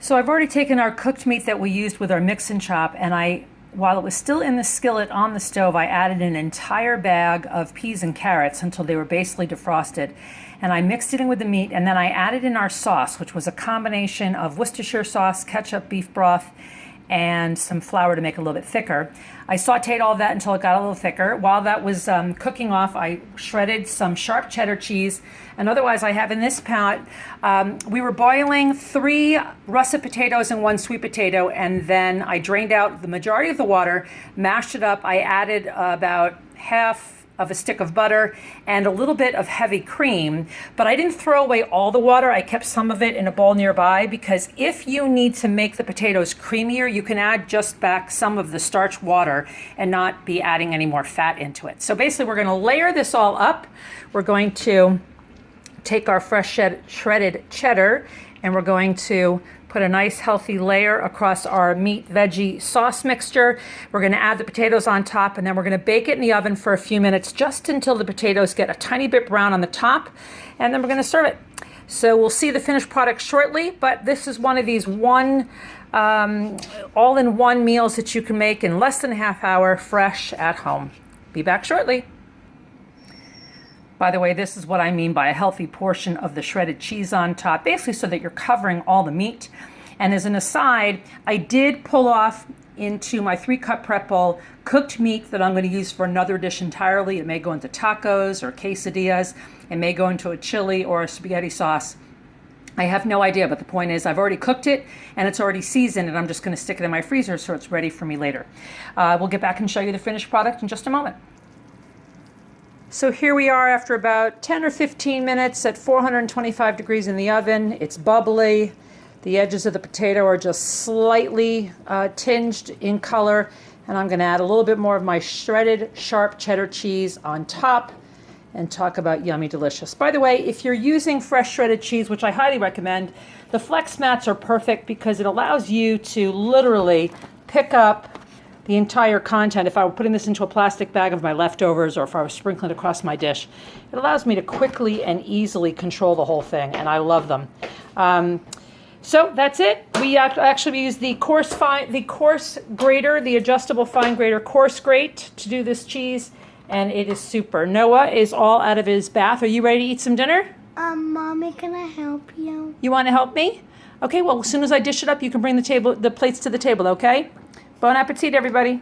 So I've already taken our cooked meat that we used with our mix and chop, and while it was still in the skillet on the stove, I added an entire bag of peas and carrots until they were basically defrosted. And I mixed it in with the meat, and then I added in our sauce, which was a combination of Worcestershire sauce, ketchup, beef broth, and some flour to make it a little bit thicker. I sauteed all of that until it got a little thicker. While that was cooking off, I shredded some sharp cheddar cheese. And otherwise, I have in this pot, we were boiling 3 russet potatoes and 1 sweet potato, and then I drained out the majority of the water, mashed it up. I added about half of a stick of butter and a little bit of heavy cream, but I didn't throw away all the water. I kept some of it in a bowl nearby, because if you need to make the potatoes creamier, you can add just back some of the starch water and not be adding any more fat into it. So basically, we're going to layer this all up. We're going to take our fresh shredded cheddar, and we're going to put a nice healthy layer across our meat veggie sauce mixture. We're going to add the potatoes on top, and then we're going to bake it in the oven for a few minutes, just until the potatoes get a tiny bit brown on the top, and then we're going to serve it. So we'll see the finished product shortly, but this is one of these all-in-one meals that you can make in less than a half hour, fresh at home. Be back shortly. By the way, this is what I mean by a healthy portion of the shredded cheese on top, basically so that you're covering all the meat. And as an aside, I did pull off into my 3-cup prep bowl cooked meat that I'm going to use for another dish entirely. It may go into tacos or quesadillas. It may go into a chili or a spaghetti sauce. I have no idea, but the point is I've already cooked it and it's already seasoned, and I'm just going to stick it in my freezer so it's ready for me later. We'll get back and show you the finished product in just a moment. So here we are after about 10 or 15 minutes at 425 degrees in the oven. It's bubbly. The edges of the potato are just slightly tinged in color. And I'm going to add a little bit more of my shredded sharp cheddar cheese on top and talk about yummy delicious. By the way, if you're using fresh shredded cheese, which I highly recommend, the flex mats are perfect because it allows you to literally pick up the entire content. If I were putting this into a plastic bag of my leftovers, or if I was sprinkling it across my dish, it allows me to quickly and easily control the whole thing, and I love them. So that's it. We actually use the Coarse grater, the adjustable fine grater Coarse grate to do this cheese, and it is super. Noah is all out of his bath. Are you ready to eat some dinner? Mommy, can I help you? You want to help me? Okay, well, as soon as I dish it up, you can bring the plates to the table, okay? Bon appetit, everybody.